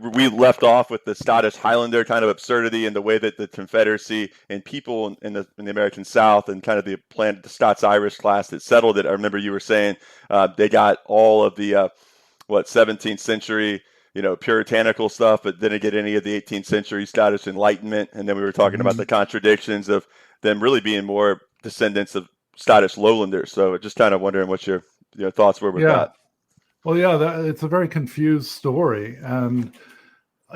we left off with the Scottish Highlander kind of absurdity and the way that the Confederacy and people in the American South and kind of the Scots-Irish class that settled it. I remember you were saying they got all of the 17th century, puritanical stuff, but didn't get any of the 18th century Scottish Enlightenment. And then we were talking about the contradictions of them really being more descendants of Scottish lowlanders. So just kind of wondering what your thoughts were with that. Well, yeah, it's a very confused story. And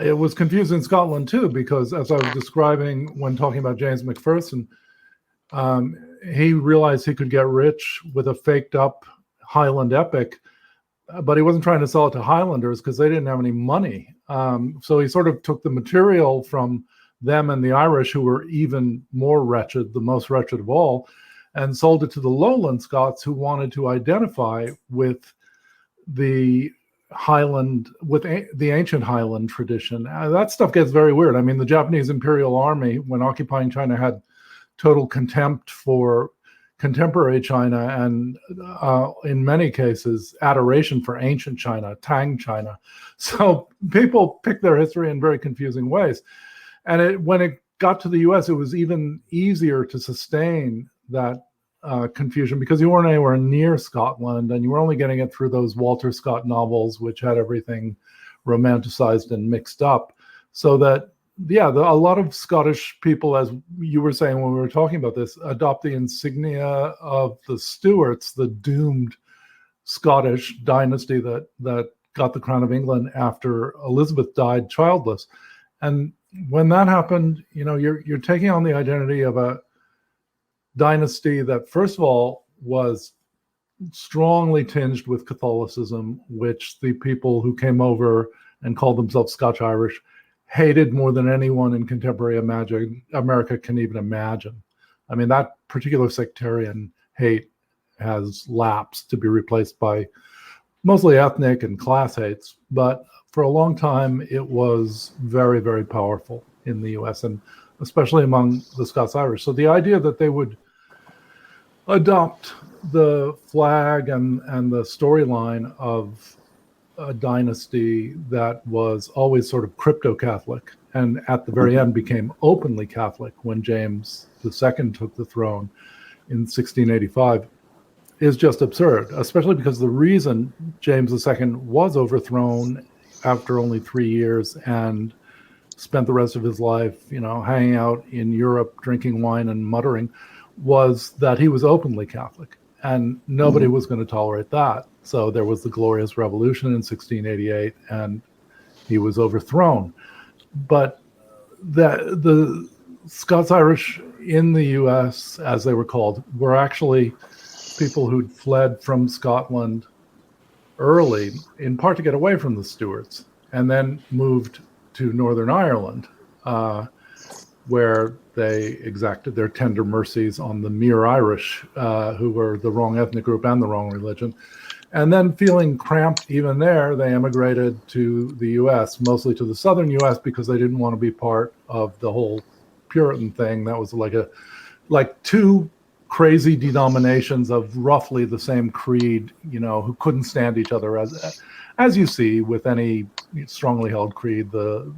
it was confused in Scotland, too, because as I was describing when talking about James Macpherson, he realized he could get rich with a faked up Highland epic, but he wasn't trying to sell it to Highlanders because they didn't have any money. So he sort of took the material from them and the Irish, who were even more wretched, the most wretched of all, and sold it to the lowland Scots who wanted to identify with the Highland, with the ancient Highland tradition. That stuff gets very weird. I mean, the Japanese Imperial Army, when occupying China, had total contempt for contemporary China and in many cases adoration for ancient China, Tang China. So people pick their history in very confusing ways. And when it got to the US, it was even easier to sustain that confusion because you weren't anywhere near Scotland and you were only getting it through those Walter Scott novels, which had everything romanticized and mixed up. So that, a lot of Scottish people, as you were saying when we were talking about this, adopt the insignia of the Stuarts, the doomed Scottish dynasty that got the crown of England after Elizabeth died childless. And when that happened, you're taking on the identity of a dynasty that, first of all, was strongly tinged with Catholicism, which the people who came over and called themselves Scotch-Irish hated more than anyone in contemporary America can even imagine. I mean, that particular sectarian hate has lapsed to be replaced by mostly ethnic and class hates. But for a long time, it was very, very powerful in the US and especially among the Scots-Irish. So the idea that they would adopt the flag and the storyline of a dynasty that was always sort of crypto-Catholic and at the very end became openly Catholic when James II took the throne in 1685 is just absurd, especially because the reason James II was overthrown after only 3 years and spent the rest of his life, hanging out in Europe, drinking wine and muttering, was that he was openly Catholic. And nobody was going to tolerate that. So there was the Glorious Revolution in 1688, and he was overthrown. But the Scots-Irish in the U.S., as they were called, were actually people who'd fled from Scotland early, in part to get away from the Stuarts, and then moved to Northern Ireland, where they exacted their tender mercies on the mere Irish, who were the wrong ethnic group and the wrong religion. And then feeling cramped even there, they emigrated to the U.S., mostly to the southern U.S., because they didn't want to be part of the whole Puritan thing. That was like two crazy denominations of roughly the same creed, who couldn't stand each other, as you see with any strongly held creed. The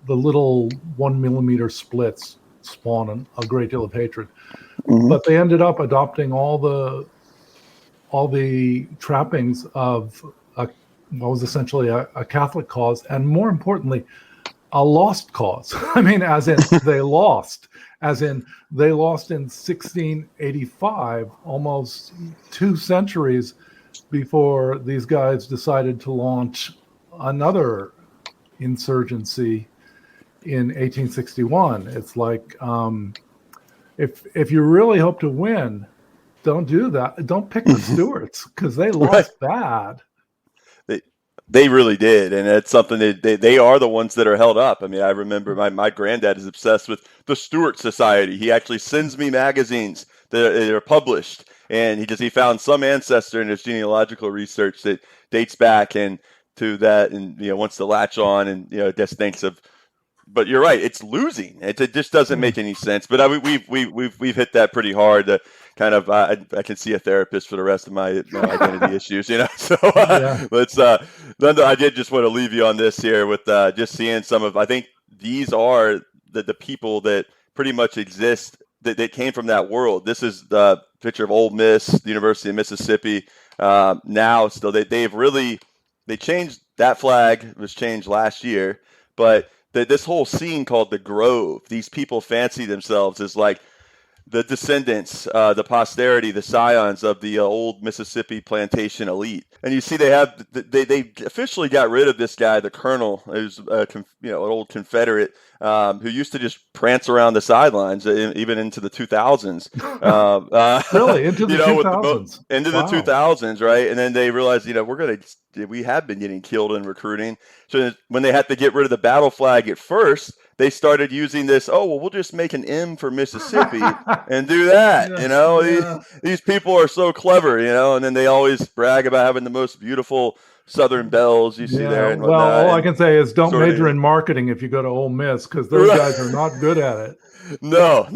little 1 millimeter splits spawn a great deal of hatred. But they ended up adopting all the trappings of what was essentially a Catholic cause, and more importantly, a lost cause. I mean, as in they lost in 1685, almost 2 centuries before these guys decided to launch another insurgency in 1861. It's like, if you really hope to win, don't do that. Don't pick the Stuarts, because they lost bad. They really did, and it's something that they are the ones that are held up. I mean, I remember my granddad is obsessed with the Stuart Society. He actually sends me magazines that are published, and he found some ancestor in his genealogical research that dates back and to that, and wants to latch on, and just thinks of but you're right, it's losing. It just doesn't make any sense. But we've hit that pretty hard. Kind of, I can see a therapist for the rest of my identity issues, So I did just want to leave you on this here with just seeing some of. I think these are the people that pretty much exist that came from that world. This is the picture of Ole Miss, the University of Mississippi. Now, still, they changed that flag. It was changed last year, but this whole scene called the Grove. These people fancy themselves as like the descendants, the posterity, the scions of the old Mississippi plantation elite. And you see they officially got rid of this guy, the colonel, who's an old Confederate who used to just prance around the sidelines, even into the 2000s. Really? Into the 2000s? Into the 2000s, right? And then they realized, we have been getting killed in recruiting. So when they had to get rid of the battle flag at first, they started using this, we'll just make an M for Mississippi and do that. These people are so clever, and then they always brag about having the most beautiful Southern bells you see there. And well, all I can say is don't major in marketing if you go to Ole Miss, because those guys are not good at it. No,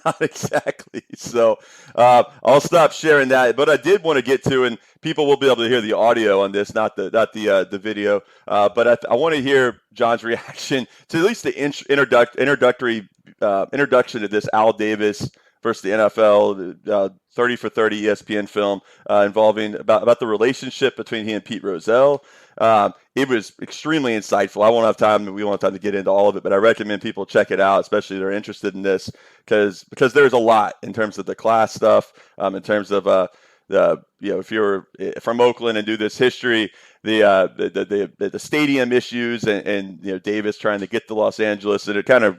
not exactly. So I'll stop sharing that. But I did want to get to, and people will be able to hear the audio on this, not the video. But I want to hear John's reaction to at least the introduction to this Al Davis versus the NFL 30 for 30 ESPN film involving about the relationship between he and Pete Rozelle. It was extremely insightful. We won't have time to get into all of it, but I recommend people check it out, especially if they're interested in this, because there's a lot in terms of the class stuff, in terms of if you're from Oakland and do this history, the stadium issues and Davis trying to get to Los Angeles, and it kind of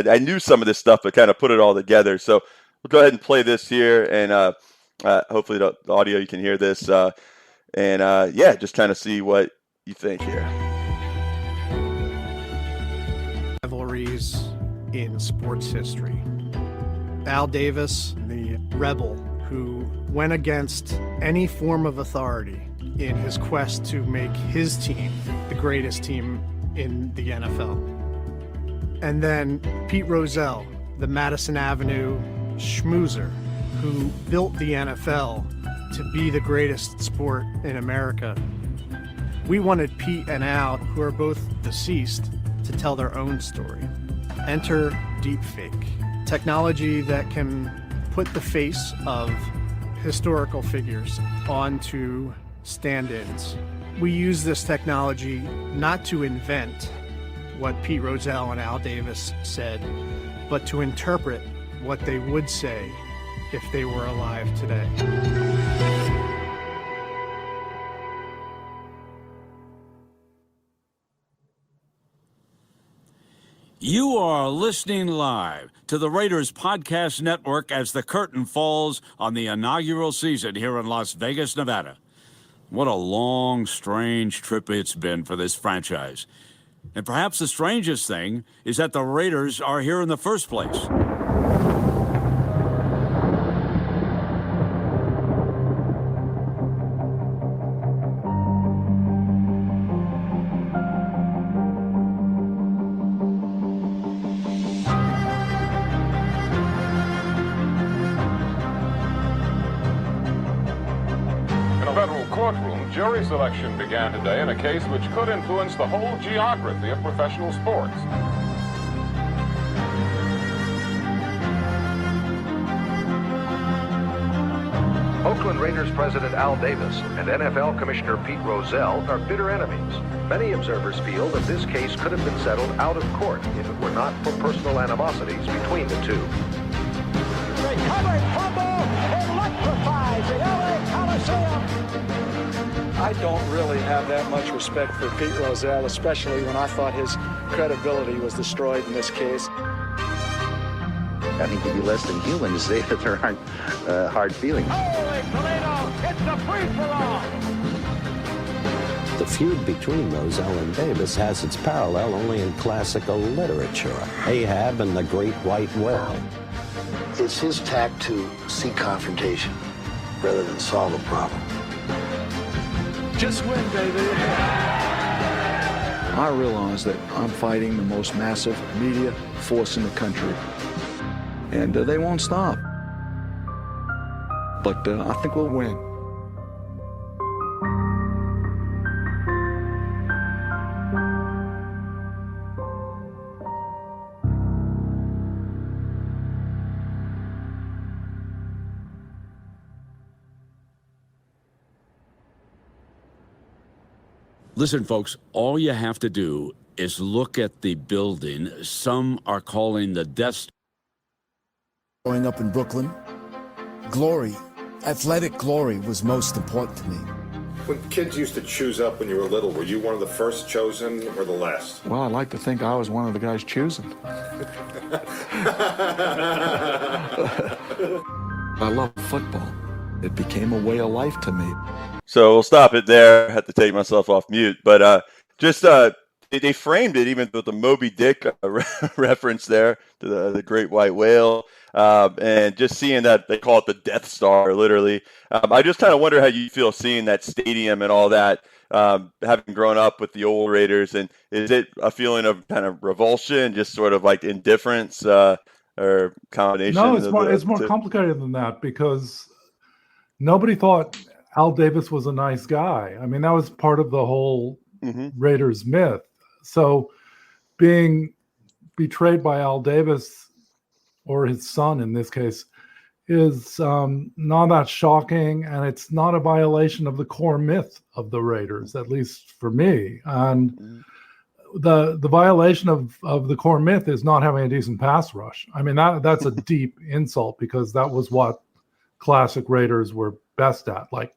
I knew some of this stuff, but kind of put it all together. So we'll go ahead and play this here, and hopefully the audio you can hear this, just kind of see what you think here. Rivalries in sports history. Al Davis, the rebel who went against any form of authority in his quest to make his team the greatest team in the NFL. And then Pete Rozelle, the Madison Avenue schmoozer who built the NFL to be the greatest sport in America. We wanted Pete and Al, who are both deceased, to tell their own story. Enter deepfake, technology that can put the face of historical figures onto stand-ins. We use this technology not to invent what Pete Rozelle and Al Davis said, but to interpret what they would say if they were alive today. You are listening live to the Raiders Podcast Network as the curtain falls on the inaugural season here in Las Vegas, Nevada. What a long, strange trip it's been for this franchise. And perhaps the strangest thing is that the Raiders are here in the first place. Jury selection began today in a case which could influence the whole geography of professional sports. Oakland Raiders president Al Davis and NFL Commissioner Pete Rozelle are bitter enemies. Many observers feel that this case could have been settled out of court if it were not for personal animosities between the two. Recovered fumble electrifies the LA Coliseum. I don't really have that much respect for Pete Rozelle, especially when I thought his credibility was destroyed in this case. I think it'd be less than human to say that there aren't hard feelings. Holy Toledo, it's a free-for-all. The feud between Rozelle and Davis has its parallel only in classical literature. Ahab and the Great White Whale. It's his tact to seek confrontation rather than solve a problem. Just win, baby. I realize that I'm fighting the most massive media force in the country, and they won't stop. But I think we'll win. Listen, folks, all you have to do is look at the building. Some are calling the Death Star. Growing up in Brooklyn, glory, athletic glory was most important to me. When kids used to choose up when you were little, were you one of the first chosen or the last? Well, I'd like to think I was one of the guys choosing. I love football. It became a way of life to me. So we'll stop it there. I had to take myself off mute, but they framed it even with the Moby Dick reference there to the great white whale, and just seeing that they call it the Death Star, literally. I just kind of wonder how you feel seeing that stadium and all that, having grown up with the old Raiders, and is it a feeling of kind of revulsion, just sort of like indifference, or combination? No, it's more complicated than that, because nobody thought Al Davis was a nice guy. I mean, that was part of the whole Raiders myth. So being betrayed by Al Davis, or his son in this case, is not that shocking, and it's not a violation of the core myth of the Raiders, at least for me. And the violation of the core myth is not having a decent pass rush. I mean, that's a deep insult, because that was what classic Raiders were best at, like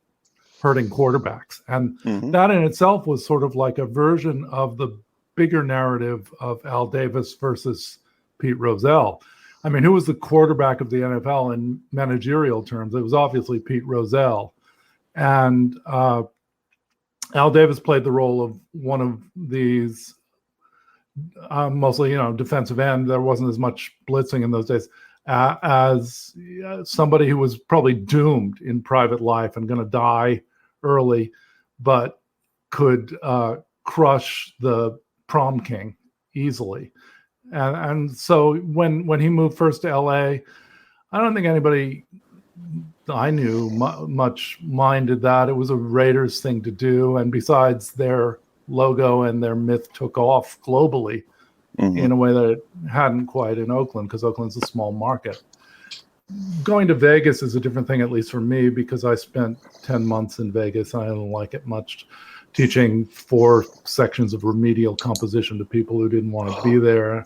hurting quarterbacks. And that in itself was sort of like a version of the bigger narrative of Al Davis versus Pete Rozelle. I mean, who was the quarterback of the NFL in managerial terms? It was obviously Pete Rozelle. And Al Davis played the role of one of these, mostly, defensive end. There wasn't as much blitzing in those days, as somebody who was probably doomed in private life and going to die early, but could crush the prom king easily. And so when he moved first to LA, I don't think anybody I knew much minded that. It was a Raiders thing to do. And besides, their logo and their myth took off globally in a way that it hadn't quite in Oakland, because Oakland's a small market. Going to Vegas is a different thing, at least for me, because I spent 10 months in Vegas. I didn't like it much, teaching 4 sections of remedial composition to people who didn't want to be there.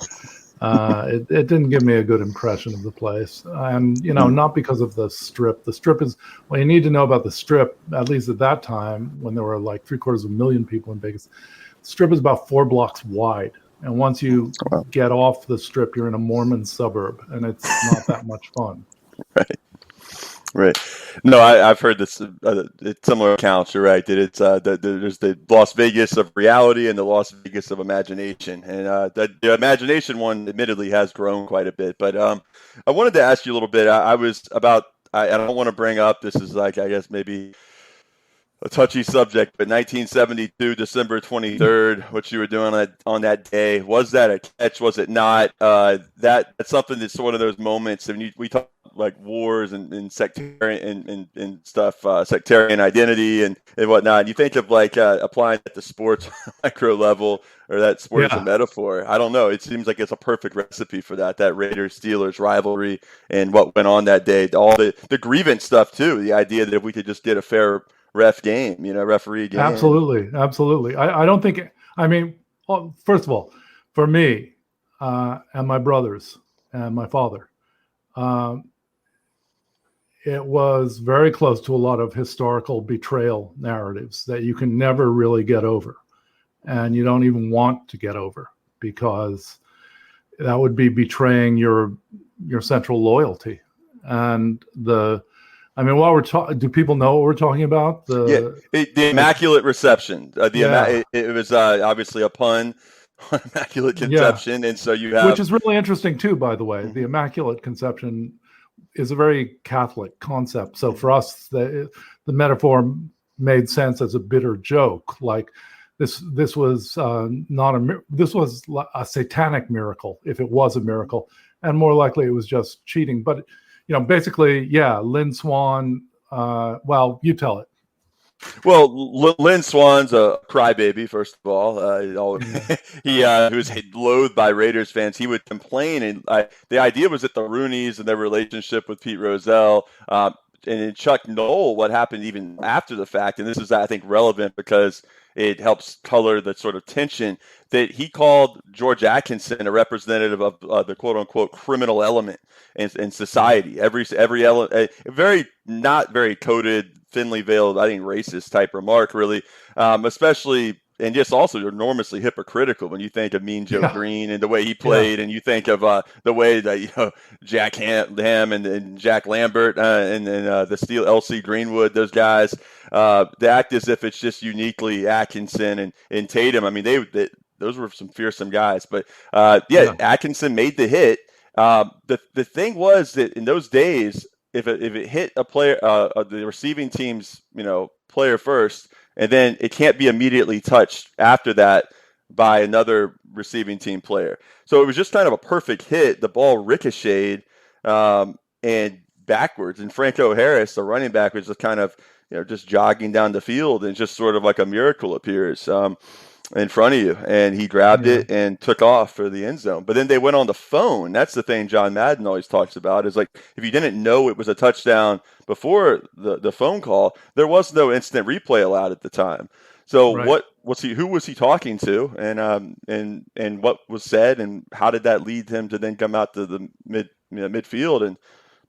It didn't give me a good impression of the place. And, not because of the Strip. The Strip is, well, you need to know about the Strip, at least at that time, when there were like 750,000 people in Vegas. The Strip is about 4 blocks wide. And once you get off the Strip, you're in a Mormon suburb, and it's not that much fun. Right. No, I've heard this similar accounts. You're right. That it's there's the Las Vegas of reality and the Las Vegas of imagination, and the imagination one, admittedly, has grown quite a bit. But I wanted to ask you a little bit. I don't want to bring up, this is like, I guess maybe a touchy subject, but 1972, December 23rd, what you were doing on that day, was that a catch? Was it not? That's something that's sort of those moments. I mean, we talk like wars and sectarian and stuff, sectarian identity and whatnot. And you think of like applying it to sports micro level, or that sport as a metaphor. I don't know. It seems like it's a perfect recipe for that Raiders-Steelers rivalry and what went on that day. All the grievance stuff too. The idea that if we could just get a fair referee game. Absolutely. I don't think, first of all, for me and my brothers and my father, it was very close to a lot of historical betrayal narratives that you can never really get over. And you don't even want to get over, because that would be betraying your central loyalty. And while we're talking, do people know what we're talking about? The Immaculate Reception. It was obviously a pun on Immaculate Conception, and so you have, which is really interesting too, by the way. The Immaculate Conception is a very Catholic concept. So for us, the metaphor made sense as a bitter joke, like This was this was a satanic miracle, if it was a miracle, and more likely it was just cheating. But basically, yeah, Lynn Swann. Well, you tell it. Well, Lynn Swann's a crybaby, first of all. He was loathed by Raiders fans. He would complain, and the idea was that the Rooneys and their relationship with Pete Rozelle, and in Chuck Noll, what happened even after the fact, and this is, I think, relevant because it helps color the sort of tension, that he called George Atkinson a representative of the quote-unquote criminal element in society. Every element, very not very coded, thinly veiled, I think, racist type remark, really, especially, and just also enormously hypocritical when you think of Mean Joe Green and the way he played, and you think of the way that Jack Ham and Jack Lambert and the Steel LC Greenwood, those guys, they act as if it's just uniquely Atkinson and Tatum. I mean, those were some fearsome guys, but Atkinson made the hit. The thing was that in those days, if it hit a player, the receiving team's player first, and then it can't be immediately touched after that by another receiving team player. So it was just kind of a perfect hit. The ball ricocheted and backwards, and Franco Harris, the running back, was just kind of just jogging down the field, and just sort of like a miracle appears in front of you, and he grabbed it and took off for the end zone. But then they went on the phone. That's the thing John Madden always talks about, is like, if you didn't know it was a touchdown before the phone call, there was no instant replay allowed at the time. So who was he talking to, and what was said, and how did that lead him to then come out to the midfield and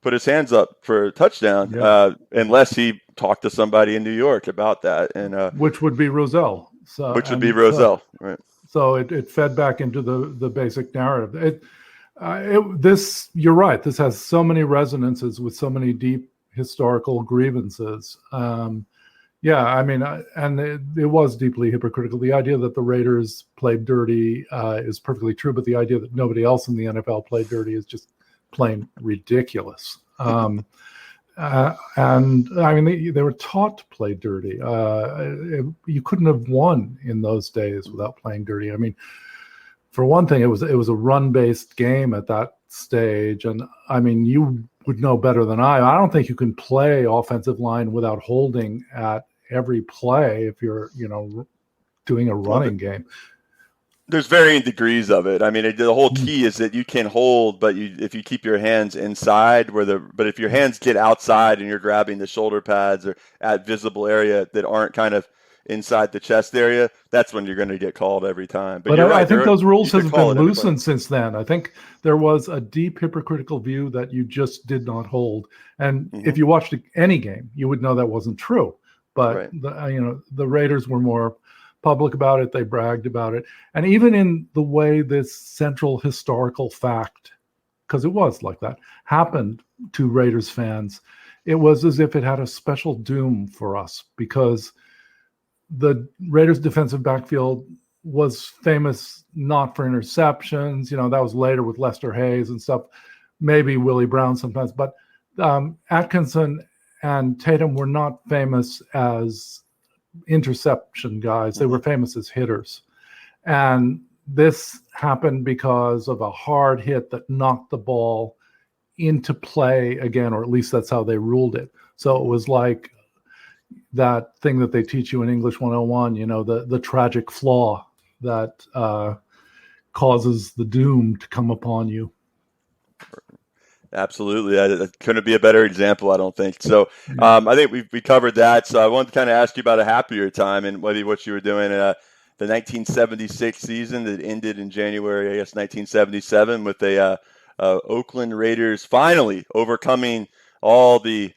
put his hands up for a touchdown, unless he talked to somebody in New York about that, and which would be Rozelle. Which would be Rozelle, right? So it fed back into the basic narrative. You're right. This has so many resonances with so many deep historical grievances. I mean, and it was deeply hypocritical. The idea that the Raiders played dirty is perfectly true, but the idea that nobody else in the NFL played dirty is just plain ridiculous. And I mean, they were taught to play dirty. You couldn't have won in those days without playing dirty. I mean, for one thing, it was a run-based game at that stage, and I mean, you would know better than I. I don't think you can play offensive line without holding at every play if you're doing a running game. There's varying degrees of it. I mean, the whole key is that you can hold, but if you keep your hands inside, but if your hands get outside and you're grabbing the shoulder pads or at visible area that aren't kind of inside the chest area, that's when you're going to get called every time. But you're right, I think those rules have been loosened since then. I think there was a deep hypocritical view that you just did not hold. And if you watched any game, you would know that wasn't true. But the Raiders were more public about it. They bragged about it. And even in the way this central historical fact, because it was like that, happened to Raiders fans, it was as if it had a special doom for us, because the Raiders defensive backfield was famous not for interceptions. That was later with Lester Hayes and stuff, maybe Willie Brown sometimes, but Atkinson and Tatum were not famous as interception guys. They were famous as hitters. And this happened because of a hard hit that knocked the ball into play again, or at least that's how they ruled it. So it was like that thing that they teach you in English 101, the tragic flaw that causes the doom to come upon you. Absolutely. That couldn't be a better example, I don't think. So I think we covered that. So I wanted to kind of ask you about a happier time and maybe what you were doing in the 1976 season that ended in January, I guess, 1977, with the Oakland Raiders finally overcoming all the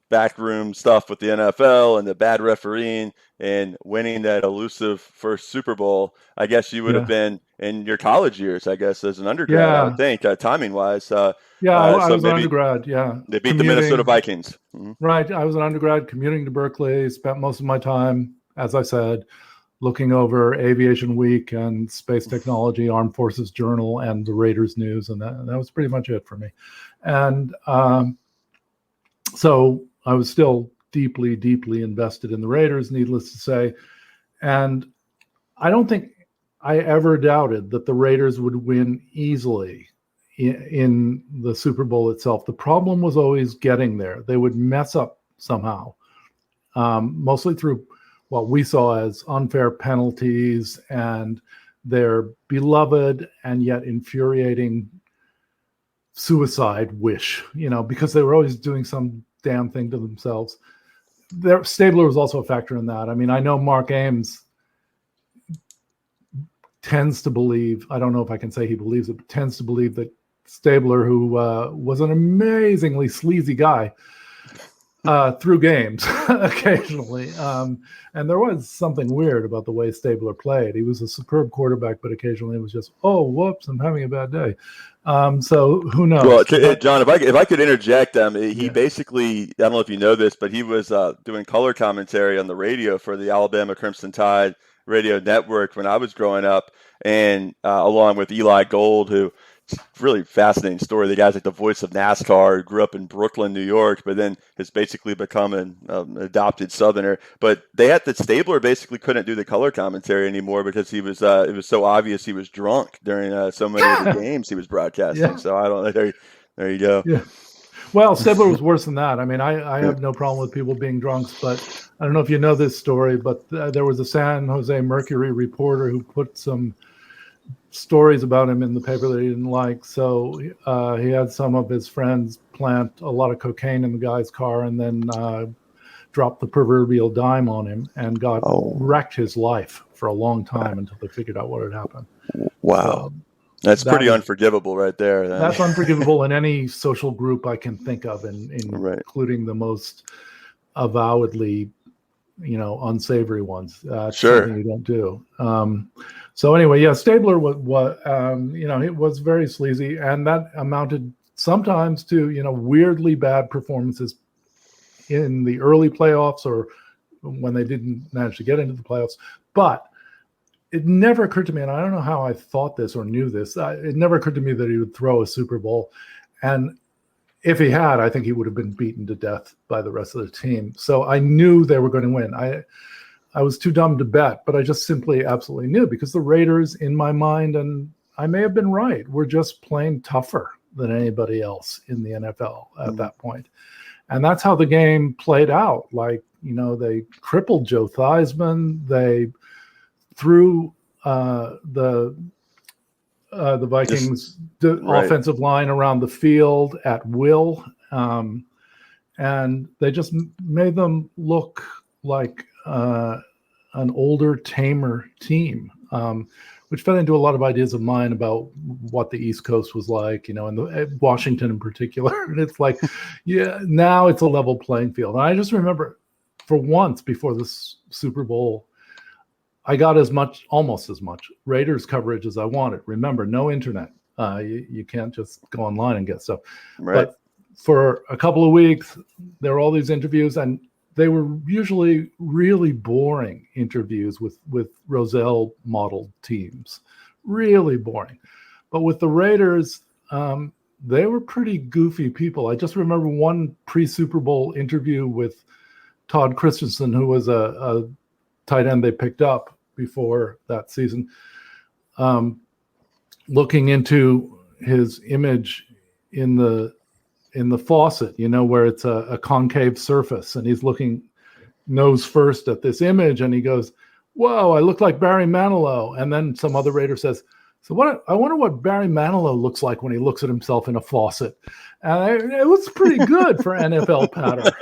backroom stuff with the NFL and the bad refereeing and winning that elusive first Super Bowl. I guess you would have been in your college years, I guess, as an undergrad, I would think, timing wise. I was an undergrad. They beat the Minnesota Vikings. Right. I was an undergrad commuting to Berkeley, spent most of my time, as I said, looking over Aviation Week and Space Technology, Armed Forces Journal, and the Raiders News. And that was pretty much it for me. And so I was still deeply, deeply invested in the Raiders, needless to say. And I don't think I ever doubted that the Raiders would win easily in the Super Bowl itself. The problem was always getting there. They would mess up somehow, mostly through what we saw as unfair penalties and their beloved and yet infuriating suicide wish, because they were always doing some damn thing to themselves. Stabler was also a factor in that. I mean, I know Mark Ames tends to believe, I don't know if I can say he believes it, but tends to believe that Stabler, who was an amazingly sleazy guy, through games occasionally. And there was something weird about the way Stabler played. He was a superb quarterback, but occasionally it was just, oh, whoops, I'm having a bad day. So who knows? Well, John, if I could interject, he basically, I don't know if you know this, but he was doing color commentary on the radio for the Alabama Crimson Tide radio network when I was growing up, and along with Eli Gold, who really fascinating story. The guy's like the voice of NASCAR, grew up in Brooklyn, New York, but then has basically become an adopted Southerner. But Stabler basically couldn't do the color commentary anymore because he was it was so obvious he was drunk during so many of the games he was broadcasting. Yeah. So I don't know. There you go. Yeah. Well, Stabler was worse than that. I mean, I have no problem with people being drunks, but I don't know if you know this story, but there was a San Jose Mercury reporter who put some stories about him in the paper that he didn't like. So he had some of his friends plant a lot of cocaine in the guy's car and then dropped the proverbial dime on him and wrecked his life for a long time until they figured out what had happened. Wow. So, that's pretty unforgivable right there. That's unforgivable in any social group I can think of, including the most avowedly, unsavory ones. Sure. Something you don't do. So anyway, yeah, Stabler was it was very sleazy, and that amounted sometimes to, weirdly bad performances in the early playoffs or when they didn't manage to get into the playoffs. But it never occurred to me, and I don't know how I thought this or knew this, it never occurred to me that he would throw a Super Bowl. And if he had, I think he would have been beaten to death by the rest of the team. So I knew they were going to win. I was too dumb to bet, but I just simply absolutely knew, because the Raiders, in my mind, and I may have been right, were just playing tougher than anybody else in the NFL at that point. And that's how the game played out. Like, they crippled Joe Theismann. They threw the Vikings offensive line around the field at will. And they just made them look like an older, tamer team, which fed into a lot of ideas of mine about what the East Coast was like, and Washington in particular. And it's like, now it's a level playing field. And I just remember, for once before this Super Bowl, I got almost as much Raiders coverage as I wanted. Remember, no internet. You can't just go online and get stuff. Right. But for a couple of weeks, there were all these interviews, and they were usually really boring interviews with Rozelle modeled teams. Really boring. But with the Raiders, they were pretty goofy people. I just remember one pre-Super Bowl interview with Todd Christensen, who was a tight end they picked up before that season, looking into his image in the faucet, where it's a concave surface, and he's looking nose first at this image, and he goes, "Whoa, I look like Barry Manilow." And then some other Raider says, I wonder what Barry Manilow looks like when he looks at himself in a faucet. And it was pretty good for NFL pattern.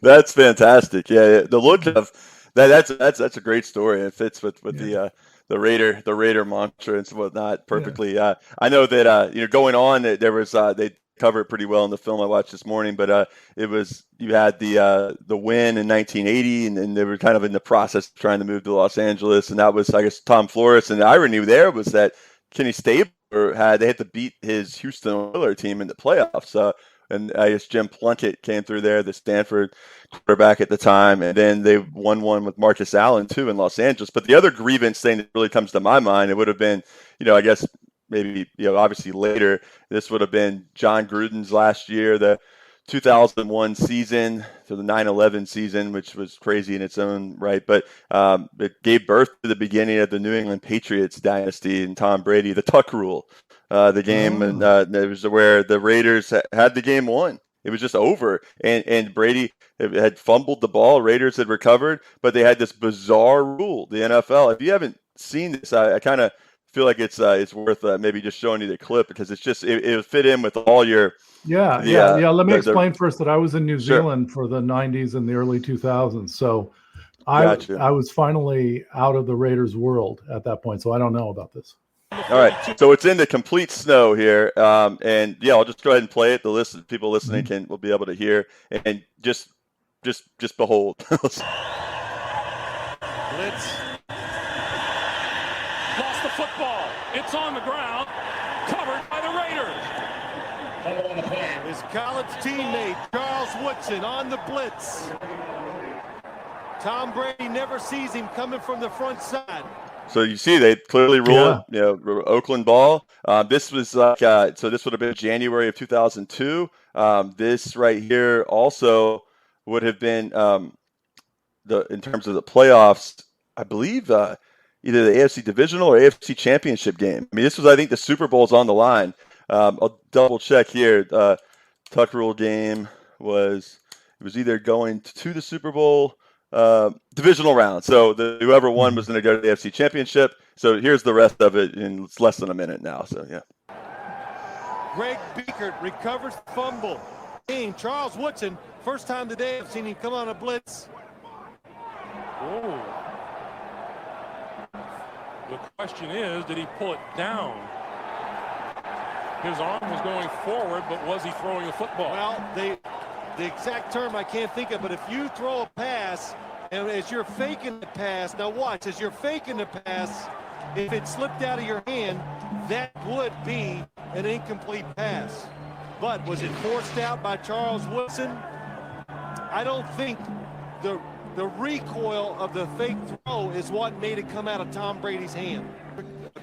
That's fantastic. Yeah, the look of that's a great story. It fits with the Raider mantra and whatnot perfectly. Yeah. I know that going on, there was they cover it pretty well in the film I watched this morning. But it was, you had the win in 1980, and they were kind of in the process of trying to move to Los Angeles, and that was, I guess, Tom Flores. And the irony there was that Kenny Stabler they had to beat his Houston Oilers team in the playoffs. And I guess Jim Plunkett came through there, the Stanford quarterback at the time, and then they won one with Marcus Allen too in Los Angeles. But the other grievance thing that really comes to my mind, it would have been, I guess maybe, obviously later, this would have been John Gruden's last year, the 2001 season, so the 9/11 season, which was crazy in its own right, but it gave birth to the beginning of the New England Patriots dynasty and Tom Brady, the Tuck Rule, the game, and it was where the Raiders had the game won. It was just over, and Brady had fumbled the ball. Raiders had recovered, but they had this bizarre rule, the NFL. If you haven't seen this, I kind of feel like it's worth maybe just showing you the clip, because it's just it fit in with all your Yeah. Let me explain first that I was in New Zealand for the 90s and the early 2000s. So I was finally out of the Raiders world at that point. So I don't know about this. All right. So it's in the complete snow here. And yeah, I'll just go ahead and play it. The people listening will be able to hear, and just behold. Blitz. Lost the football. It's on the ground. Covered by the Raiders. His college teammate, Charles Woodson, on the blitz. Tom Brady never sees him coming from the front side. So you see, they clearly ruled, Oakland ball. This was like, so this would have been January of 2002. This right here also would have been in terms of the playoffs, I believe, either the AFC Divisional or AFC Championship game. I mean, this was, I think, the Super Bowl's on the line. I'll double check here. Tuck Rule game was either going to the Super Bowl divisional round. So whoever won was going to go to the AFC Championship. So here's the rest of it in less than a minute now. So yeah. Greg Beekert recovers fumble. Charles Woodson, first time today I've seen him come on a blitz. Oh. The question is, did he pull it down? His arm was going forward, but was he throwing a football? Well, the exact term I can't think of, but if you throw a pass, and as you're faking the pass, now watch, as you're faking the pass, if it slipped out of your hand, that would be an incomplete pass. But was it forced out by Charles Woodson? I don't think the recoil of the fake throw is what made it come out of Tom Brady's hand.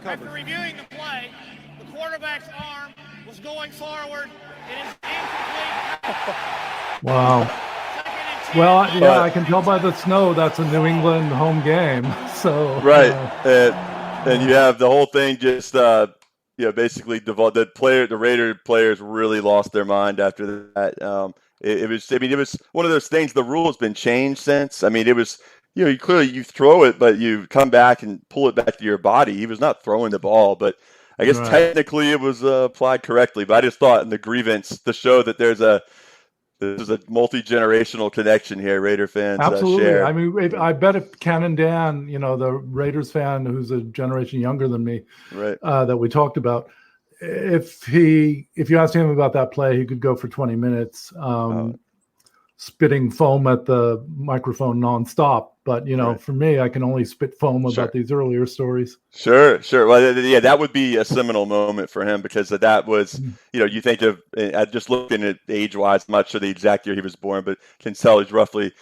After reviewing the play, the quarterback's arm was going forward. It is incomplete. Wow. Well, yeah, I can tell by the snow that's a New England home game. So right, and you have the whole thing just basically the Raider players really lost their mind after that. It was one of those things. The rule has been changed since. I mean, it was you clearly you throw it, but you come back and pull it back to your body. He was not throwing the ball, but I guess technically it was applied correctly. But I just thought in the grievance to show that there's a multi-generational connection here. Raider fans absolutely share. I mean, I bet if Canon Dan, the Raiders fan who's a generation younger than me, right, that we talked about, if you asked him about that play, he could go for 20 minutes spitting foam at the microphone nonstop. But for me, I can only spit foam about these earlier stories. Sure. Well, yeah, that would be a seminal moment for him, because that was, you think of just looking at age-wise. I'm not sure the exact year he was born, but can tell he's roughly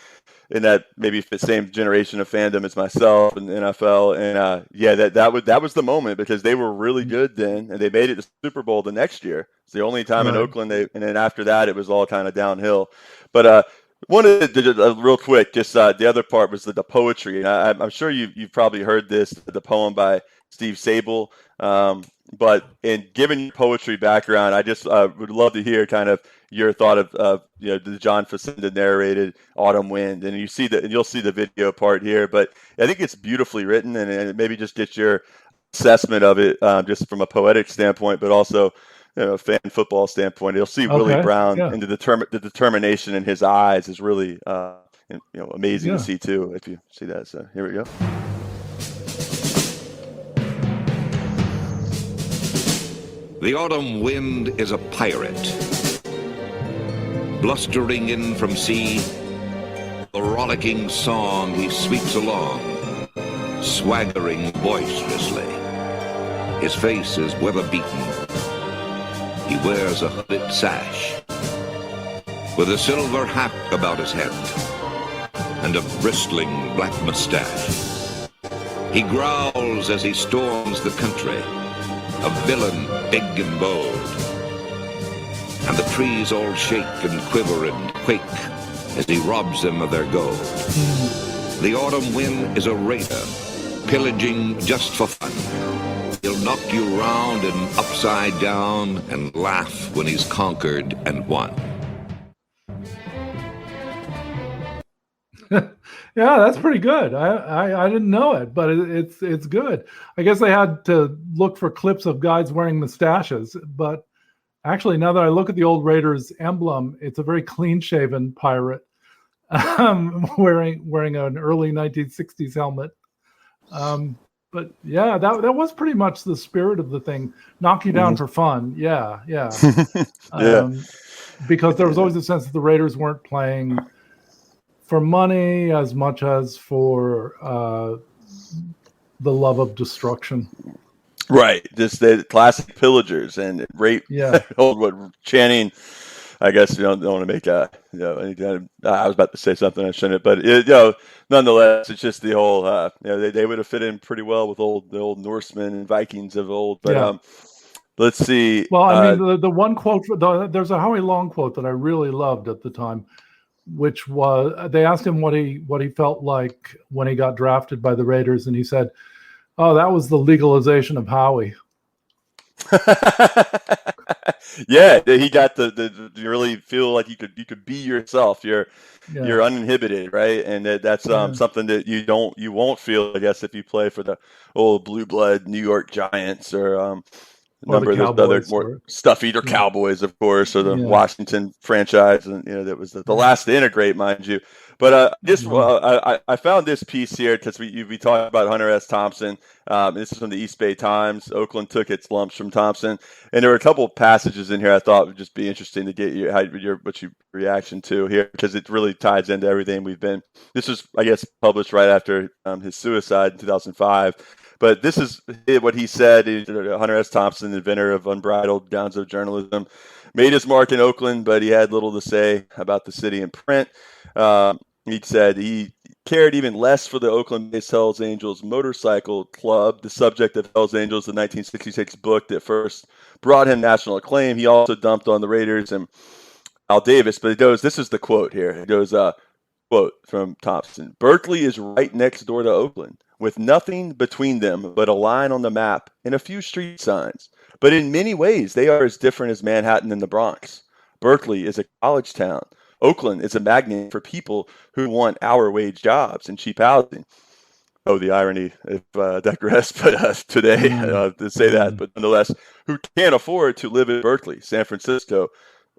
in that maybe the same generation of fandom as myself in the NFL. And that was the moment, because they were really good then, and they made it to the Super Bowl the next year. It's the only time in Oakland, and then after that, it was all kind of downhill. But wanted to real quick, just the other part was the poetry, and I'm sure you've probably heard this, the poem by Steve Sable. But in given your poetry background, I just would love to hear kind of your thought of the John Facenda narrated Autumn Wind, and you'll see the video part here. But I think it's beautifully written, and maybe just get your assessment of it, just from a poetic standpoint, but also fan football standpoint. You'll see Willie Brown and the determination in his eyes is really amazing to see too, if you see that. So here we go. The autumn wind is a pirate, blustering in from sea. The rollicking song he sweeps along, swaggering boisterously. His face is weather-beaten. He wears a hooded sash, with a silver hat about his head, and a bristling black mustache. He growls as he storms the country, a villain big and bold. and the trees all shake and quiver and quake as he robs them of their gold. The autumn wind is a raider, pillaging just for fun. He'll knock you round and upside down and laugh when he's conquered and won. Yeah, that's pretty good. I didn't know it, but it's good. I guess they had to look for clips of guys wearing mustaches, but actually, now that I look at the old Raiders emblem, it's a very clean-shaven pirate wearing an early 1960s helmet. But yeah, that was pretty much the spirit of the thing. Knock you down for fun. Yeah. Because there was always a sense that the Raiders weren't playing for money as much as for the love of destruction. Right. Just the classic pillagers and rape. Yeah. What Channing, I guess, don't want to make I was about to say something I shouldn't, but nonetheless, it's just the whole, they would have fit in pretty well with the old Norsemen and Vikings of old. But let's see. Well, I mean, the one quote, there's a Howie Long quote that I really loved at the time, which was, they asked him what he felt like when he got drafted by the Raiders, and he said, "Oh, that was the legalization of Howie." Yeah, he got the you really feel like you could be yourself. You're uninhibited, right? And that's something that you won't feel, I guess, if you play for the old blue blood New York Giants or a number of those other more stuff-eater Cowboys, of course, or the Washington franchise, and that was the last to integrate, mind you. But I found this piece here because we talked about Hunter S. Thompson. This is from the East Bay Times. Oakland took its lumps from Thompson, and there were a couple of passages in here I thought would just be interesting to get your reaction to here, because it really ties into everything we've been. This was, I guess, published right after his suicide in 2005. But this is what he said. Hunter S. Thompson, inventor of unbridled gonzo journalism, made his mark in Oakland, but he had little to say about the city in print. He said he cared even less for the Oakland-based Hells Angels Motorcycle Club, the subject of Hells Angels, the 1966 book that first brought him national acclaim. He also dumped on the Raiders and Al Davis, but this is the quote here. It goes, quote from Thompson: "Berkeley is right next door to Oakland, with nothing between them but a line on the map and a few street signs. But in many ways, they are as different as Manhattan and the Bronx. Berkeley is a college town. Oakland is a magnet for people who want hour-wage jobs and cheap housing." Oh, the irony, if digress, but today to say that, but nonetheless, who can't afford to live in Berkeley, San Francisco,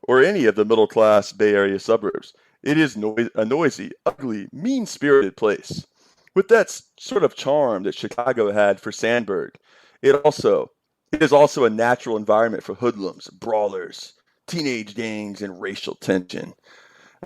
or any of the middle-class Bay Area suburbs. It is a noisy, ugly, mean-spirited place. With that sort of charm that Chicago had for Sandburg, it is also a natural environment for hoodlums, brawlers, teenage gangs, and racial tension.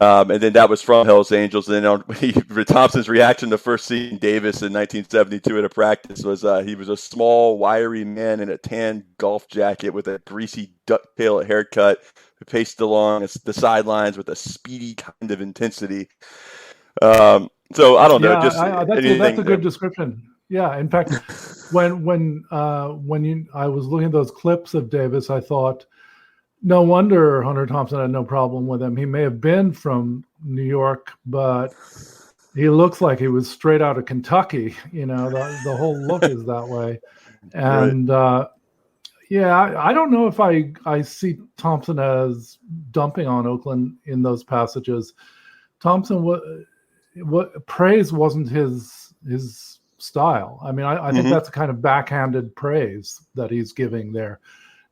And then that was from Hells Angels. And then Thompson's reaction to first seeing Davis in 1972 at a practice was he was a small, wiry man in a tan golf jacket with a greasy ducktail haircut who paced along the sidelines with a speedy kind of intensity. So I don't know. That's a good description. Yeah. In fact, when I was looking at those clips of Davis, I thought, no wonder Hunter Thompson had no problem with him. He may have been from New York, but he looks like he was straight out of Kentucky. The whole look is that way. And I don't know if I see Thompson as dumping on Oakland in those passages. Thompson, what praise wasn't his style. I mean, I think that's a kind of backhanded praise that he's giving there.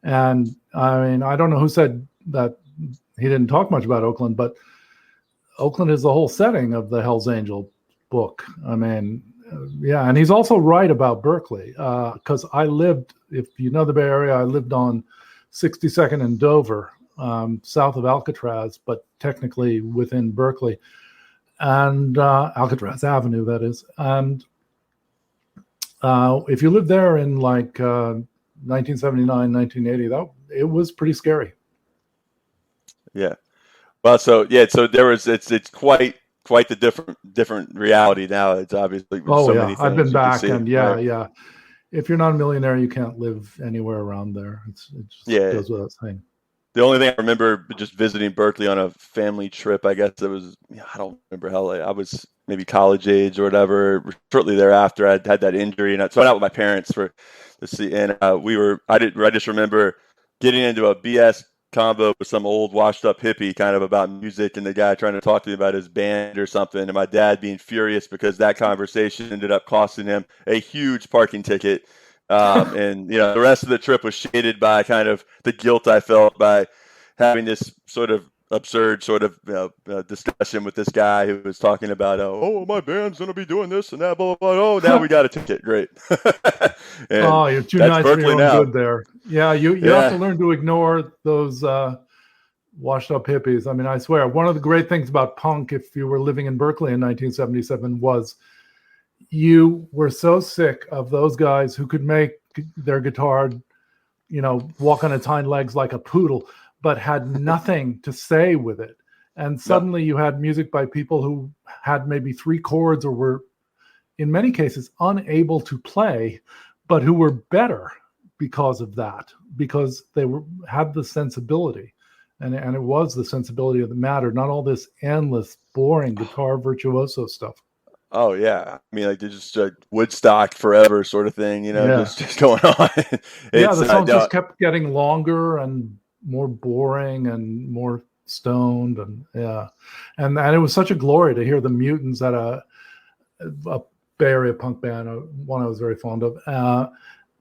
And I mean, I don't know who said that he didn't talk much about Oakland, but Oakland is the whole setting of the Hells Angel book. I mean, and he's also right about Berkeley, because I lived, if you know the Bay Area, I lived on 62nd and Dover, south of Alcatraz, but technically within Berkeley, and Alcatraz Avenue, that is. And if you lived there in 1979, 1980, it was pretty scary. Yeah. Well, so there was, it's quite the different reality now. It's obviously many things I've been back, and right? yeah. If you're not a millionaire, you can't live anywhere around there. It just goes without saying. The only thing I remember just visiting Berkeley on a family trip, I guess it was, I don't remember how late. I was maybe college age or whatever. Shortly thereafter, I had that injury, and so I went out with my parents for to see. And I just remember getting into a BS combo with some old washed up hippie kind of about music, and the guy trying to talk to me about his band or something, and my dad being furious because that conversation ended up costing him a huge parking ticket. And the rest of the trip was shaded by kind of the guilt I felt by having this sort of absurd sort of discussion with this guy who was talking about, oh, my band's going to be doing this and that, blah, blah, blah. Oh, now we got a ticket. Great. You're too nice for your own good there. Yeah, you have to learn to ignore those washed up hippies. I mean, I swear, one of the great things about punk, if you were living in Berkeley in 1977, was you were so sick of those guys who could make their guitar, walk on its hind legs like a poodle, but had nothing to say with it. And suddenly you had music by people who had maybe 3 chords or were, in many cases, unable to play, but who were better because of that, because they had the sensibility. And it was the sensibility that mattered, not all this endless, boring guitar virtuoso stuff. Oh yeah, I mean, like they're just Woodstock forever sort of thing, just going on. The songs just kept getting longer and more boring and more stoned, and and it was such a glory to hear the Mutants at a Bay Area punk band, one I was very fond of,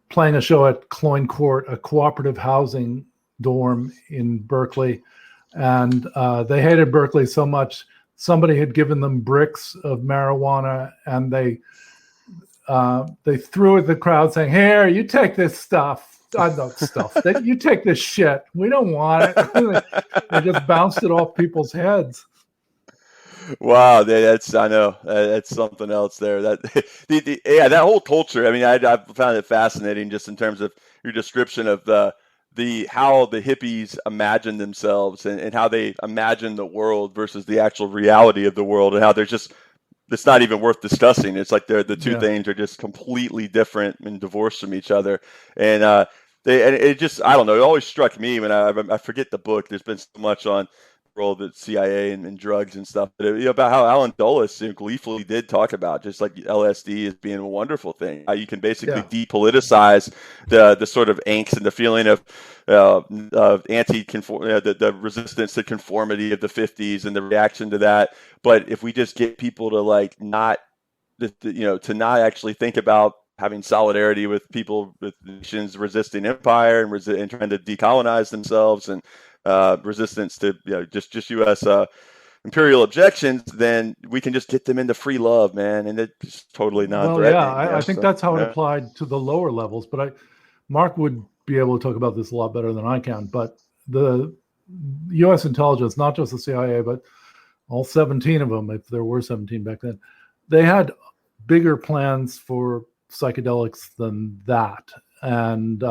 playing a show at Cloyne Court, a cooperative housing dorm in Berkeley, and they hated Berkeley so much. Somebody had given them bricks of marijuana, and they threw at the crowd saying, "Here, you take this stuff. You take this shit. We don't want it." They just bounced it off people's heads. Wow, that's something else there. That that whole culture. I mean, I found it fascinating just in terms of your description of how the hippies imagine themselves and how they imagine the world versus the actual reality of the world, and how it's not even worth discussing. It's like the two things are just completely different and divorced from each other. And it just, I don't know, it always struck me when I forget the book. There's been so much on the role of the CIA and drugs and stuff, but about how Alan Dulles gleefully did talk about just like LSD as being a wonderful thing. How you can basically depoliticize the sort of angst and the feeling of the resistance to conformity of the 50s and the reaction to that. But if we just get people to to not actually think about having solidarity with people with nations resisting empire and trying to decolonize themselves, and resistance to just U.S. Imperial objections, then we can just get them into free love, man, and it's totally non-threatening. Well, I think that's how it applied to the lower levels. But Mark would be able to talk about this a lot better than I can. But the U.S. intelligence, not just the CIA, but all 17 of them, if there were 17 back then, they had bigger plans for psychedelics than that, and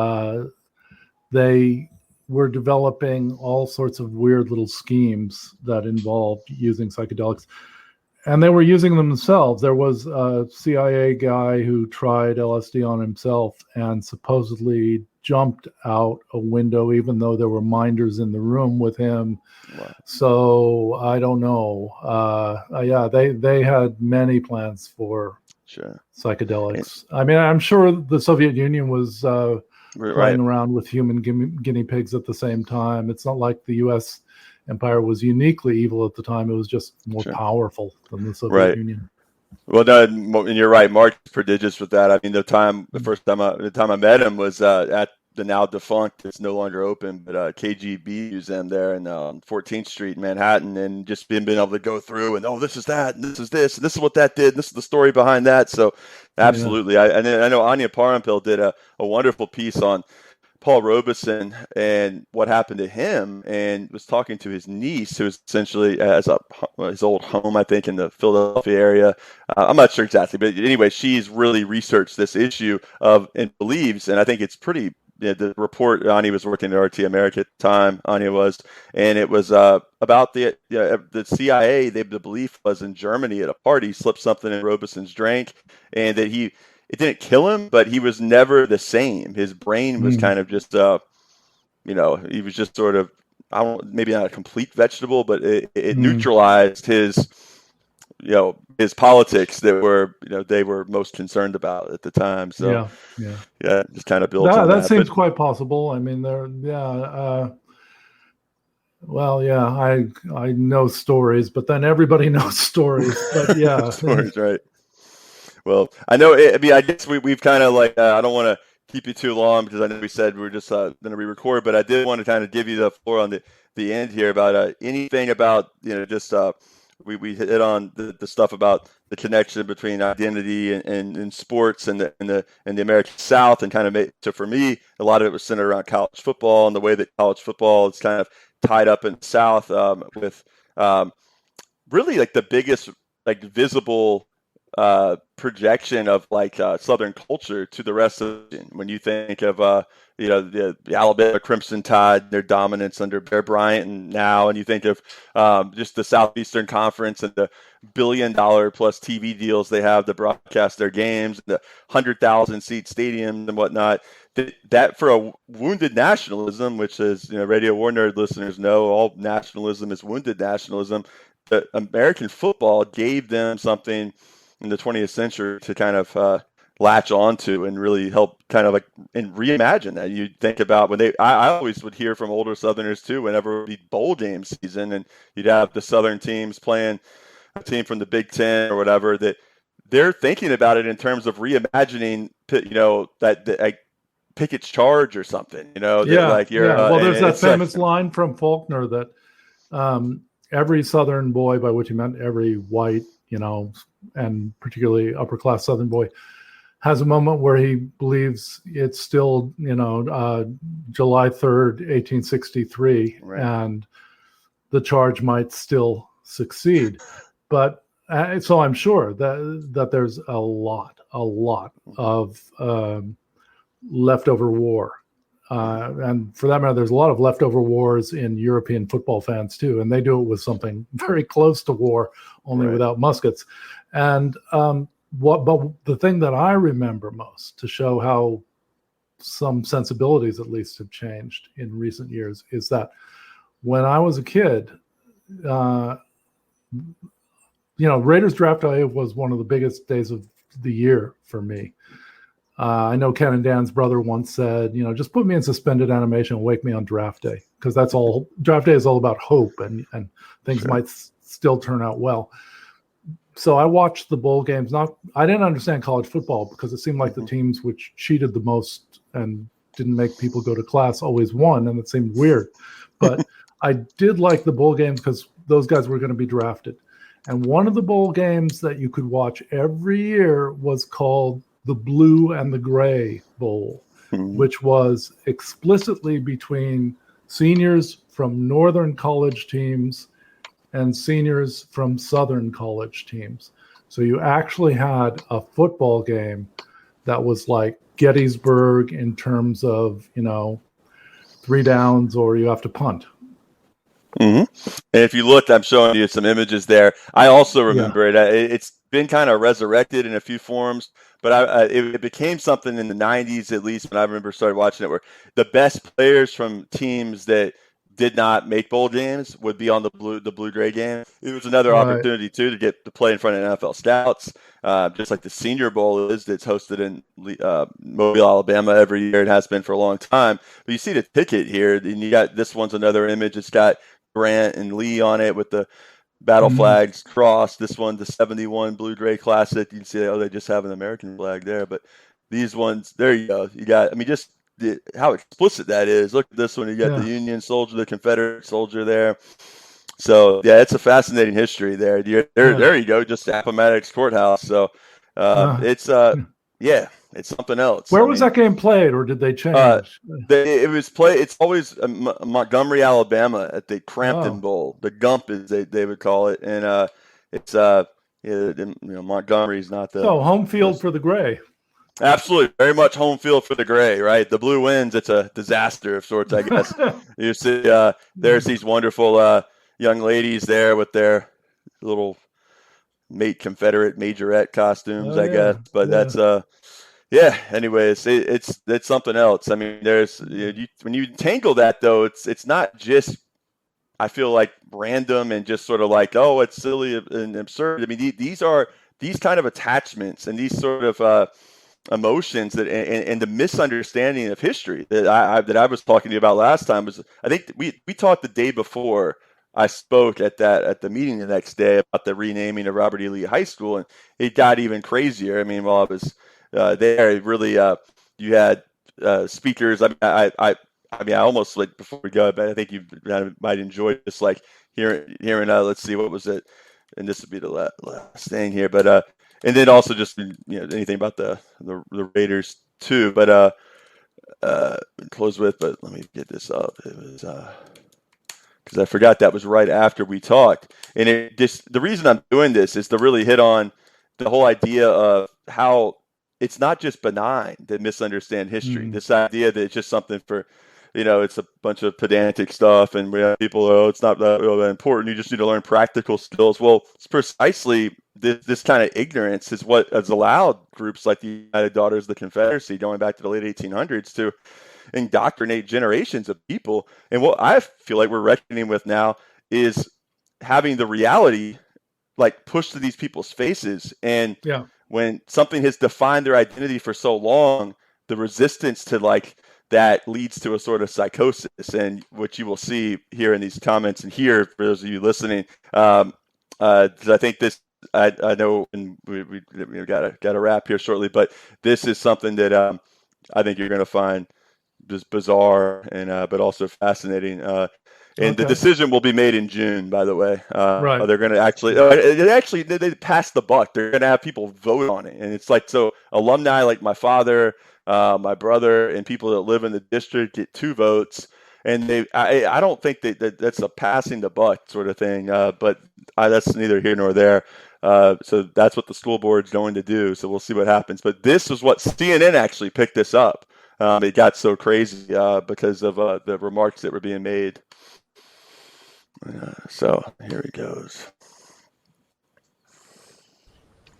they were developing all sorts of weird little schemes that involved using psychedelics, and they were using them themselves. There was a CIA guy who tried LSD on himself and supposedly jumped out a window, even though there were minders in the room with him. Wow. So I don't know. They had many plans for psychedelics. I mean, I'm sure the Soviet Union was playing around with human guinea pigs at the same time. It's not like the U.S. empire was uniquely evil at the time. It was just more powerful than the Soviet Union. Well, no, and you're right. Mark's prodigious with that. I mean, the time I met him was at the now defunct, it's no longer open, but KGB Museum there in 14th Street in Manhattan, and just being able to go through and, this is that, and this is this, and this is what that did, and this is the story behind that. So absolutely. I know Anya Parampil did a wonderful piece on Paul Robeson and what happened to him, and was talking to his niece, who was essentially his old home, I think, in the Philadelphia area. I'm not sure exactly, but anyway, she's really researched this issue and believes, and I think it's pretty. The report, Anya was working at RT America at the time, Anya was, and it was about the CIA. The belief was in Germany at a party, slipped something in Robeson's drink, and that it didn't kill him, but he was never the same. His brain was kind of just, he was just sort of I don't, maybe not a complete vegetable, but it neutralized his, his politics that were, they were most concerned about at the time. So yeah, just kind of builds on that. That seems quite possible. I mean, I know stories, but then everybody knows stories. But yeah, stories, right? Well, I know. I guess we've kind of like. I don't want to keep you too long because I know we said we were just going to re-record, but I did want to kind of give you the floor on the end here about anything about just we hit on the stuff about the connection between identity and sports and the American South, and kind of so for me a lot of it was centered around college football and the way that college football is kind of tied up in the South with really like the biggest like visible projection of like Southern culture to the rest of it. When you think of the Alabama Crimson Tide, their dominance under Bear Bryant and you think of just the Southeastern Conference and the $1 billion plus TV deals they have to broadcast their games, the 100,000 seat stadiums and whatnot. That for a wounded nationalism, which is Radio War Nerd listeners know, all nationalism is wounded nationalism. The American football gave them something in the 20th century to kind of latch onto and really help kind of like and reimagine that. You think about when I always would hear from older Southerners too, whenever it would be bowl game season and you'd have the Southern teams playing a team from the Big Ten or whatever, that they're thinking about it in terms of reimagining, that Pickett's charge or something, Well, there's that famous line from Faulkner that every Southern boy, by which he meant every white, and particularly upper class Southern boy, has a moment where he believes it's still, July 3rd, 1863, right, and the charge might still succeed. But so I'm sure that there's a lot of leftover war. And for that matter, there's a lot of leftover wars in European football fans too, and they do it with something very close to war, only without muskets. And but the thing that I remember most to show how some sensibilities at least have changed in recent years is that when I was a kid, Raiders draft day was one of the biggest days of the year for me. I know Ken and Dan's brother once said, just put me in suspended animation and wake me on draft day, because that's all. Draft day is all about hope and things might still turn out well. So I watched the bowl games. I didn't understand college football because it seemed like the teams which cheated the most and didn't make people go to class always won, and it seemed weird. But I did like the bowl games because those guys were going to be drafted. And one of the bowl games that you could watch every year was called the Blue and the Gray Bowl, which was explicitly between seniors from Northern college teams and seniors from Southern college teams. So you actually had a football game that was like Gettysburg in terms of, 3 downs or you have to punt. And if you look, I'm showing you some images there. I also remember it. It's been kind of resurrected in a few forms, but it became something in the 90s, at least when I remember started watching it, where the best players from teams that did not make bowl games would be on the blue-gray game. It was another opportunity too to get to play in front of NFL scouts, just like the Senior Bowl is that's hosted in Mobile, Alabama every year. It has been for a long time. But you see the ticket here, and you got this one's another image. It's got Grant and Lee on it with the battle flags crossed. This one, the 71 Blue-Gray Classic. You can see, they just have an American flag there. But these ones, there you go. You got, just how explicit that is. Look at this one. You got the Union soldier, the Confederate soldier there. So, it's a fascinating history there. There you go, just Appomattox Courthouse. So, it's something else. Where was that game played, or did they change? It was played. It's always Montgomery, Alabama, at the Crampton Bowl. The Gump, is they would call it, and it's Montgomery's not the home field for the Gray. Absolutely, very much home field for the Gray, right? The Blue wins. It's a disaster of sorts, I guess. You see, there's these wonderful young ladies there with their little Confederate majorette costumes, I guess. But that's anyways, it's something else. I mean, there's when you tangle that though, it's not just I feel like random and just sort of like, oh, it's silly and absurd. I mean, these are these kind of attachments and these sort of emotions that and the misunderstanding of history that I was talking to you about last time was, I think we talked the day before I spoke at the meeting the next day about the renaming of Robert E. Lee High School, and it got even crazier. I mean, while I was there, it really you had speakers. I almost, like, before we go, but I think you might enjoy this, like hearing. Let's see, what was it? And this would be the last thing here, but and then also just anything about the Raiders too. But close with. But let me get this up. It was because I forgot that was right after we talked. And the reason I'm doing this is to really hit on the whole idea of how it's not just benign to misunderstand history. This idea that it's just something for, it's a bunch of pedantic stuff, and we have people, it's not that important. You just need to learn practical skills. Well, it's precisely this kind of ignorance is what has allowed groups like the United Daughters of the Confederacy, going back to the late 1800s, to indoctrinate generations of people. And what I feel like we're reckoning with now is having the reality like pushed to these people's faces. And when something has defined their identity for so long, the resistance to like that leads to a sort of psychosis, and what you will see here in these comments and here for those of you listening. I think this, I know, and we got to wrap here shortly, but this is something that I think you're going to find just bizarre and but also fascinating. And the decision will be made in June, by the way. Right. They're going to actually they passed the buck. They're going to have people vote on it, and it's like, so alumni like my father, my brother, and people that live in the district get 2 votes, and I don't think that's a passing the buck sort of thing, but that's neither here nor there. So that's what the school board's going to do. So we'll see what happens. But this is what CNN actually picked this up. It got so crazy because of the remarks that were being made. So here he goes.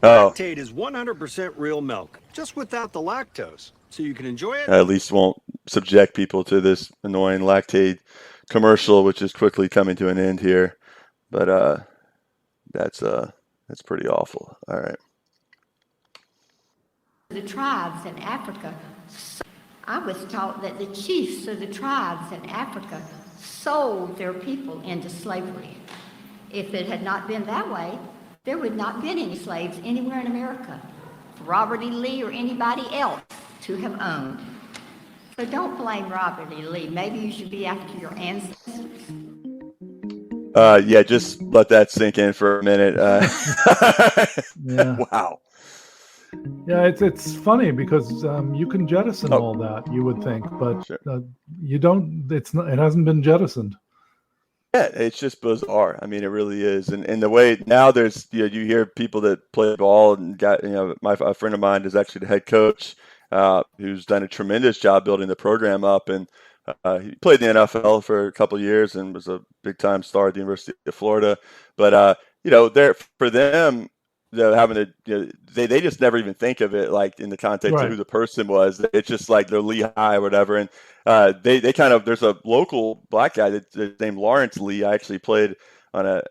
Lactate is 100% real milk, just without the lactose, so you can enjoy it. At least won't subject people to this annoying lactate commercial, which is quickly coming to an end here. But that's pretty awful. All right. The tribes in Africa, I was taught that the chiefs of the tribes in Africa sold their people into slavery. If it had not been that way, there would not have been any slaves anywhere in America for Robert E. Lee or anybody else to have owned. So don't blame Robert E. Lee. Maybe you should be after your ancestors. Yeah, just let that sink in for a minute. Yeah. Wow. Yeah, it's funny because you can jettison all that, you would think, but you don't. It hasn't been jettisoned. Yeah, it's just bizarre. I mean, it really is. And the way now there's, you hear people that play ball and got, a friend of mine is actually the head coach, who's done a tremendous job building the program up. And he played in the NFL for a couple of years and was a big time star at the University of Florida. But, for them, having to, they just never even think of it like in the context of who the person was. It's just like they're Lehigh or whatever. And they kind of, there's a local black guy that's named Lawrence Lee. I actually played on a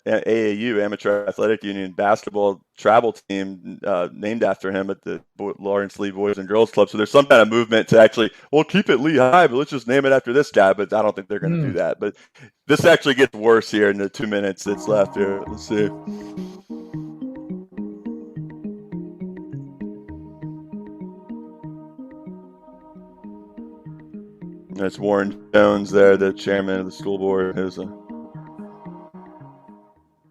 AAU, Amateur Athletic Union basketball travel team named after him at the Lawrence Lee Boys and Girls Club. So there's some kind of movement to actually, well, keep it Lehigh, but let's just name it after this guy. But I don't think they're going to do that. But this actually gets worse here in the 2 minutes that's left here. Let's see. That's Warren Jones there, the chairman of the school board.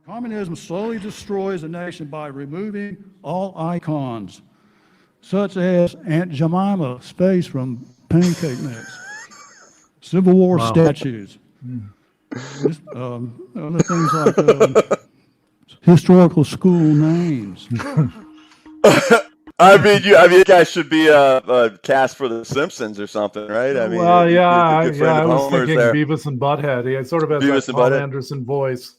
Communism slowly destroys a nation by removing all icons, such as Aunt Jemima Space from Pancake Mix, Civil War statues, other things like historical school names. I mean, you guys should be a cast for The Simpsons or something, right? I mean, well, I was thinking there. Beavis and Butthead. He sort of has Beavis that Paul Anderson voice.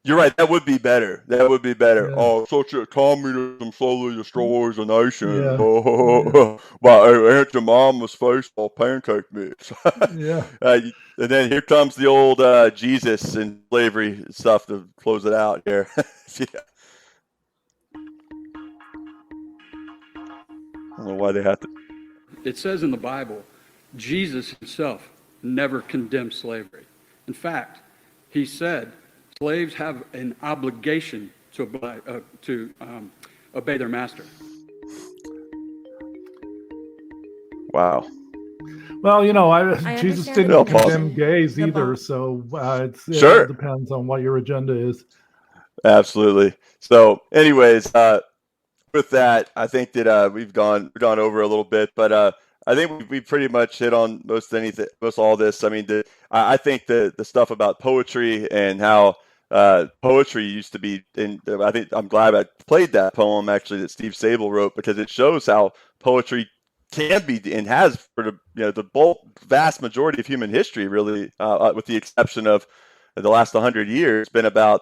You're right. That would be better. That would be better. Yeah. Oh, such a communism slowly destroys a nation. Yeah. Oh, my Aunt Jemima's face all pancake mix. Yeah. And then here comes the old Jesus and slavery stuff to close it out here. Yeah. I don't know why they have to. It says in the Bible, Jesus himself never condemned slavery. In fact, he said slaves have an obligation to obey their master. Wow. Well, Jesus understand didn't the condemn gays either, so it Sure. depends on what your agenda is. Absolutely. So, anyways, with that, I think that we've gone over a little bit, but I think we pretty much hit on most all this. I mean, I think the stuff about poetry and how poetry used to be. I think I'm glad I played that poem actually that Steve Sable wrote, because it shows how poetry can be and has for the vast majority of human history, really, with the exception of the last 100 years, been about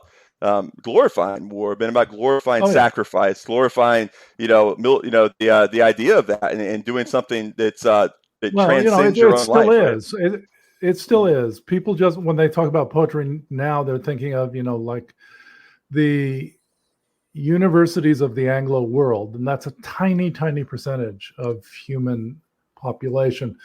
glorifying war, been about glorifying sacrifice, glorifying the idea of that, and doing something that's that transcends your own life. It still is. People just, when they talk about poetry now, they're thinking of like the universities of the Anglo world, and that's a tiny percentage of human population.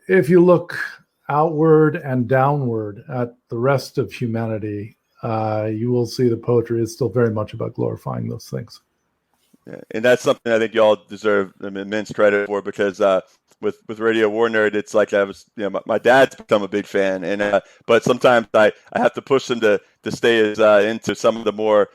If you look outward and downward at the rest of humanity, you will see that poetry is still very much about glorifying those things. Yeah, and that's something I think y'all deserve immense credit for, because with Radio War Nerd, it's like I was, my dad's become a big fan, and but sometimes I have to push him to stay into some of the more,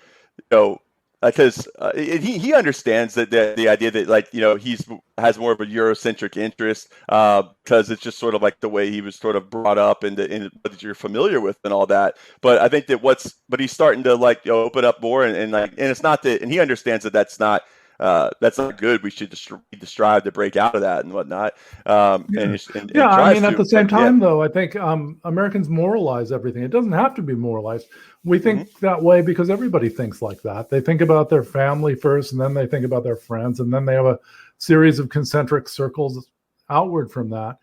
because he understands that the idea that he's has more of a Eurocentric interest, because it's just sort of like the way he was sort of brought up and what you're familiar with and all that. But I think that but he's starting to open up more and it's not that, and he understands that that's not good. We should just strive to break out of that and whatnot. I mean, at the same time, though, I think Americans moralize everything. It doesn't have to be moralized. We think that way because everybody thinks like that. They think about their family first, and then they think about their friends, and then they have a series of concentric circles outward from that.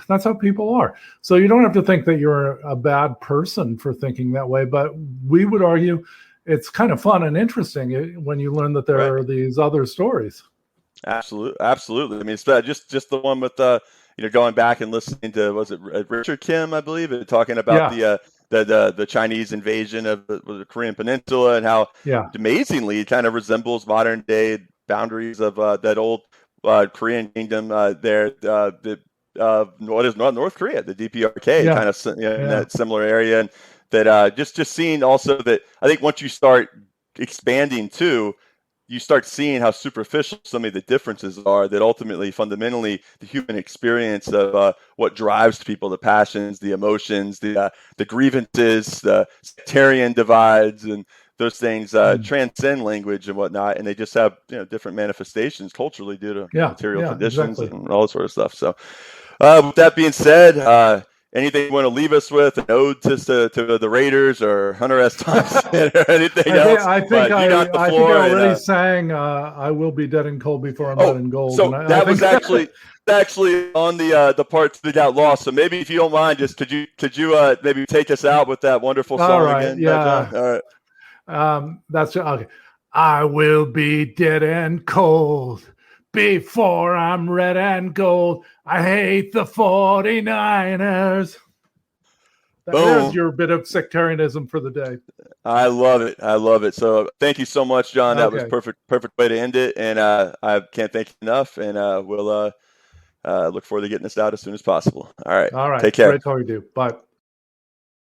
That's how people are. So you don't have to think that you're a bad person for thinking that way, but we would argue it's kind of fun and interesting when you learn that there are these other stories. Absolutely. I mean, it's just the one with going back and listening to, was it Richard Kim, I believe, talking about the Chinese invasion of the Korean Peninsula, and how amazingly it kind of resembles modern day boundaries of that old Korean kingdom there. What is North Korea, the DPRK, kind of in that similar area, and that just seeing also that I think once you start expanding too, you start seeing how superficial some of the differences are, that ultimately, fundamentally, the human experience of what drives people, the passions, the emotions, the grievances, the sectarian divides, and those things transcend language and whatnot, and they just have different manifestations culturally due to material conditions and all that sort of stuff. So with that being said, anything you want to leave us with, an ode to the Raiders or Hunter S. Thompson or anything else? I think I already sang "I Will Be Dead and Cold Before I'm Dead and Gold." So that was actually on the parts that got lost. So maybe if you don't mind, just could you maybe take us out with that wonderful song again? Yeah. All right. That's okay. I will be dead and cold before I'm red and gold. I hate the 49ers. There's your bit of sectarianism for the day. I love it. So thank you so much, John. That was perfect way to end it. And I can't thank you enough. And we'll look forward to getting this out as soon as possible. All right. All right. Take care. Great talking to you. Bye.